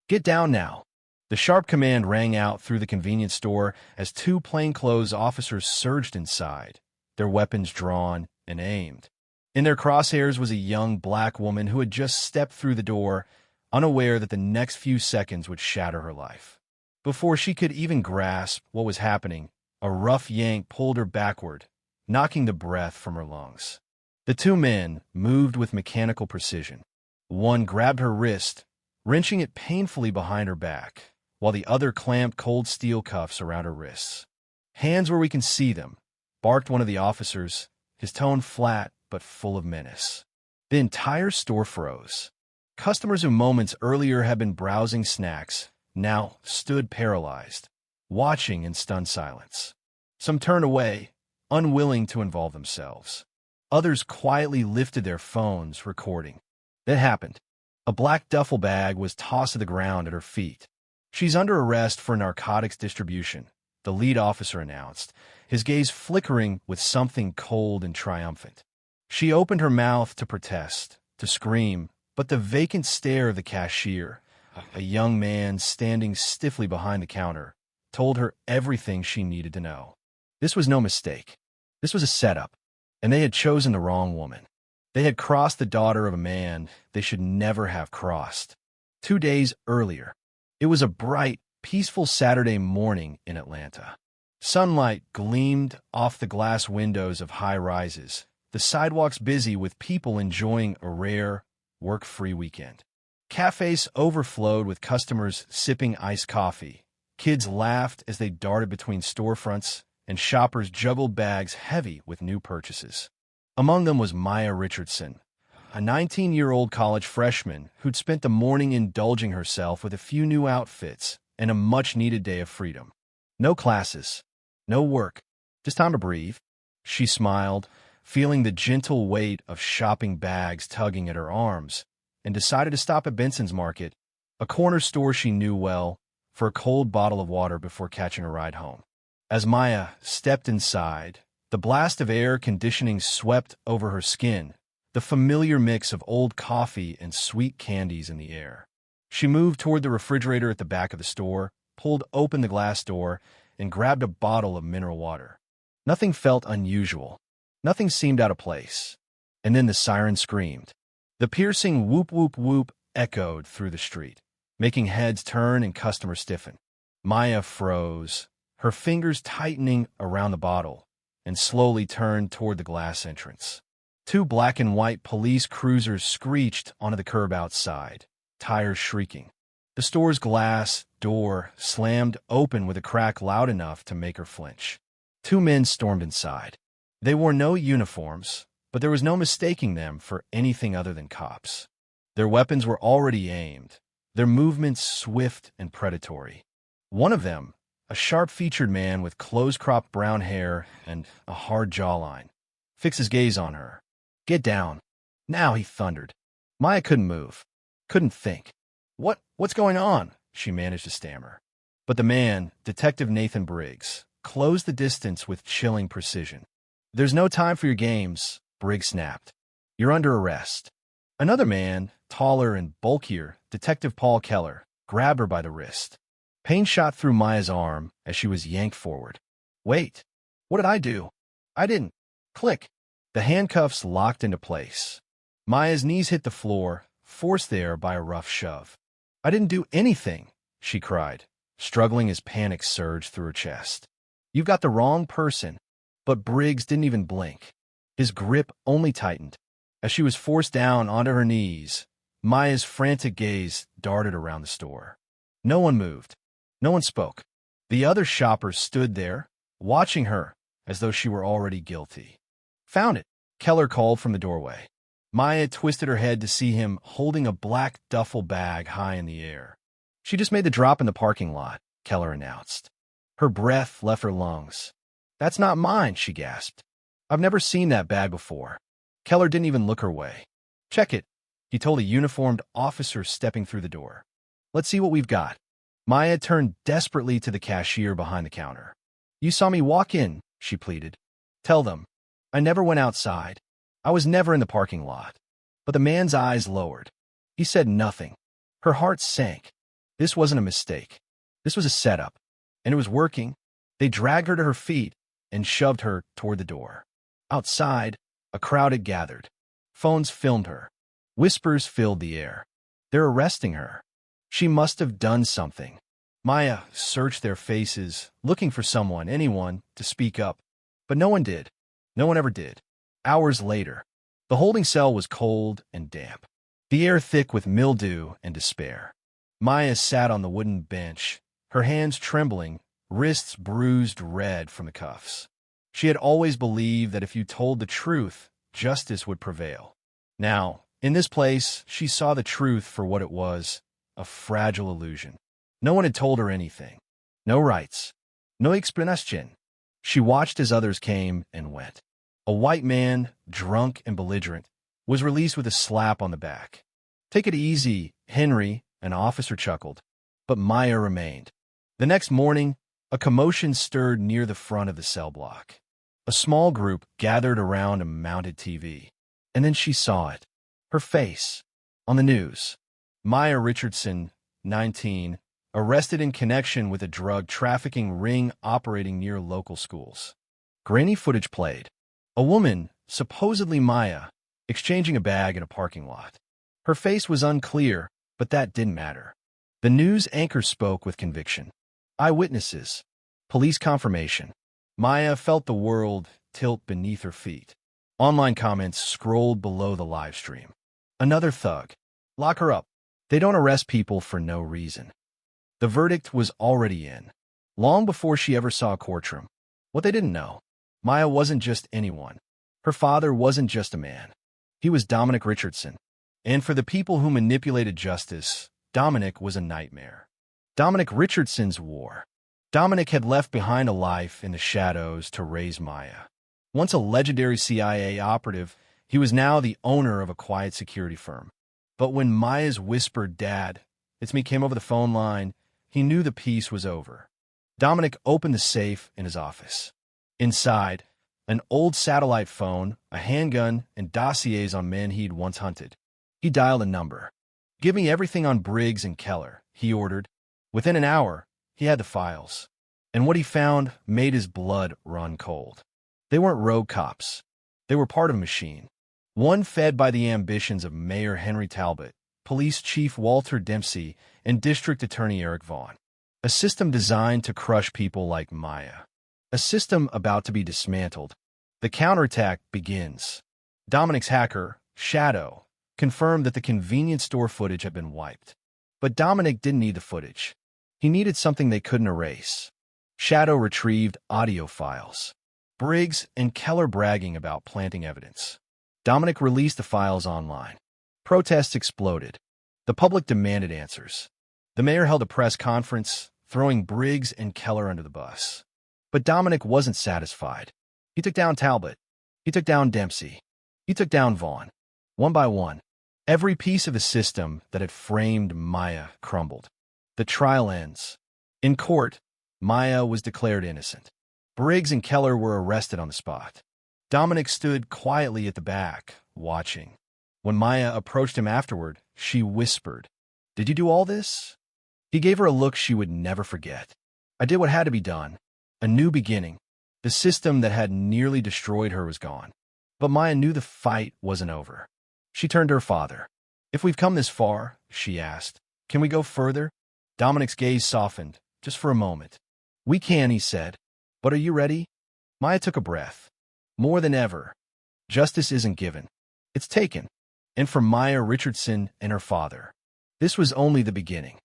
Get down now. The sharp command rang out through the convenience store as two plainclothes officers surged inside, their weapons drawn and aimed. In their crosshairs was a young black woman who had just stepped through the door, unaware that the next few seconds would shatter her life. Before she could even grasp what was happening, a rough yank pulled her backward, knocking the breath from her lungs. The two men moved with mechanical precision. One grabbed her wrist, wrenching it painfully behind her back, while the other clamped cold steel cuffs around her wrists. "Hands where we can see them," barked one of the officers, his tone flat but full of menace. The entire store froze. Customers who moments earlier had been browsing snacks now stood paralyzed, watching in stunned silence. Some turned away, unwilling to involve themselves. Others quietly lifted their phones, recording. It happened. A black duffel bag was tossed to the ground at her feet. "She's under arrest for narcotics distribution," the lead officer announced, his gaze flickering with something cold and triumphant. She opened her mouth to protest, to scream, but the vacant stare of the cashier, a young man standing stiffly behind the counter, told her everything she needed to know. This was no mistake. This was a setup, and they had chosen the wrong woman. They had crossed the daughter of a man they should never have crossed. 2 days earlier, it was a bright, peaceful Saturday morning in Atlanta. Sunlight gleamed off the glass windows of high-rises, the sidewalks busy with people enjoying a rare, work-free weekend. Cafes overflowed with customers sipping iced coffee. Kids laughed as they darted between storefronts, and shoppers juggled bags heavy with new purchases. Among them was Maya Richardson, a 19-year-old college freshman who'd spent the morning indulging herself with a few new outfits and a much-needed day of freedom. No classes, no work, just time to breathe. She smiled, feeling the gentle weight of shopping bags tugging at her arms, and decided to stop at Benson's Market, a corner store she knew well, for a cold bottle of water before catching a ride home. As Maya stepped inside, the blast of air conditioning swept over her skin, the familiar mix of old coffee and sweet candies in the air. She moved toward the refrigerator at the back of the store, pulled open the glass door, and grabbed a bottle of mineral water. Nothing felt unusual. Nothing seemed out of place. And then the siren screamed. The piercing whoop whoop whoop echoed through the street, making heads turn and customers stiffen. Maya froze, her fingers tightening around the bottle, and slowly turned toward the glass entrance. 2 black and white police cruisers screeched onto the curb outside, tires shrieking. The store's glass door slammed open with a crack loud enough to make her flinch. 2 men stormed inside. They wore no uniforms, but there was no mistaking them for anything other than cops. Their weapons were already aimed, their movements swift and predatory. One of them, a sharp-featured man with close-cropped brown hair and a hard jawline, fixed his gaze on her. "Get down. Now," he thundered. Maya couldn't move, couldn't think. What's going on?" she managed to stammer. But the man, Detective Nathan Briggs, closed the distance with chilling precision. "There's no time for your games," Briggs snapped. "You're under arrest." Another man, taller and bulkier, Detective Paul Keller, grabbed her by the wrist. Pain shot through Maya's arm as she was yanked forward. "Wait, what did I do? I didn't." Click. The handcuffs locked into place. Maya's knees hit the floor, forced there by a rough shove. "I didn't do anything," she cried, struggling as panic surged through her chest. "You've got the wrong person." But Briggs didn't even blink. His grip only tightened. As she was forced down onto her knees, Maya's frantic gaze darted around the store. No one moved. No one spoke. The other shoppers stood there, watching her as though she were already guilty. "Found it," Keller called from the doorway. Maya twisted her head to see him holding a black duffel bag high in the air. "She just made the drop in the parking lot," Keller announced. Her breath left her lungs. "That's not mine," she gasped. "I've never seen that bag before." Keller didn't even look her way. "Check it," he told a uniformed officer stepping through the door. "Let's see what we've got." Maya turned desperately to the cashier behind the counter. "You saw me walk in," she pleaded. "Tell them. I never went outside. I was never in the parking lot." But the man's eyes lowered. He said nothing. Her heart sank. This wasn't a mistake. This was a setup. And it was working. They dragged her to her feet and shoved her toward the door. Outside, a crowd had gathered. Phones filmed her. Whispers filled the air. They're arresting her. She must have done something. Maya searched their faces, looking for someone, anyone, to speak up. But no one did. No one ever did. Hours later, the holding cell was cold and damp, the air thick with mildew and despair. Maya sat on the wooden bench, her hands trembling, wrists bruised red from the cuffs. She had always believed that if you told the truth, justice would prevail. Now, in this place, she saw the truth for what it was, a fragile illusion. No one had told her anything. No rights. No explanation. She watched as others came and went. A white man, drunk and belligerent, was released with a slap on the back. "Take it easy, Henry," an officer chuckled. But Maya remained. The next morning, a commotion stirred near the front of the cell block. A small group gathered around a mounted TV. And then she saw it. Her face. On the news. Maya Richardson, 19, arrested in connection with a drug trafficking ring operating near local schools. Grainy footage played. A woman, supposedly Maya, exchanging a bag in a parking lot. Her face was unclear, but that didn't matter. The news anchor spoke with conviction. Eyewitnesses. Police confirmation. Maya felt the world tilt beneath her feet. Online comments scrolled below the live stream. Another thug. Lock her up. They don't arrest people for no reason. The verdict was already in, long before she ever saw a courtroom. What they didn't know, Maya wasn't just anyone. Her father wasn't just a man. He was Dominic Richardson. And for the people who manipulated justice, Dominic was a nightmare. Dominic Richardson's war. Dominic had left behind a life in the shadows to raise Maya. Once a legendary CIA operative, he was now the owner of a quiet security firm. But when Maya's whispered, "Dad, it's me," came over the phone line, he knew the piece was over. Dominic opened the safe in his office. Inside, an old satellite phone, a handgun, and dossiers on men he'd once hunted. He dialed a number. "Give me everything on Briggs and Keller," he ordered. Within an hour, he had the files. And what he found made his blood run cold. They weren't rogue cops. They were part of a machine. One fed by the ambitions of Mayor Henry Talbot, Police Chief Walter Dempsey, and District Attorney Eric Vaughn. A system designed to crush people like Maya. A system about to be dismantled. The counterattack begins. Dominic's hacker, Shadow, confirmed that the convenience store footage had been wiped. But Dominic didn't need the footage. He needed something they couldn't erase. Shadow retrieved audio files. Briggs and Keller bragging about planting evidence. Dominic released the files online. Protests exploded. The public demanded answers. The mayor held a press conference, throwing Briggs and Keller under the bus. But Dominic wasn't satisfied. He took down Talbot. He took down Dempsey. He took down Vaughn. One by one, every piece of the system that had framed Maya crumbled. The trial ends. In court, Maya was declared innocent. Briggs and Keller were arrested on the spot. Dominic stood quietly at the back, watching. When Maya approached him afterward, she whispered, "Did you do all this?" He gave her a look she would never forget. "I did what had to be done. A new beginning." The system that had nearly destroyed her was gone. But Maya knew the fight wasn't over. She turned to her father. "If we've come this far," she asked, "can we go further?" Dominic's gaze softened, just for a moment. "We can," he said. "But are you ready?" Maya took a breath. More than ever, justice isn't given. It's taken. And for Maya Richardson and her father, this was only the beginning.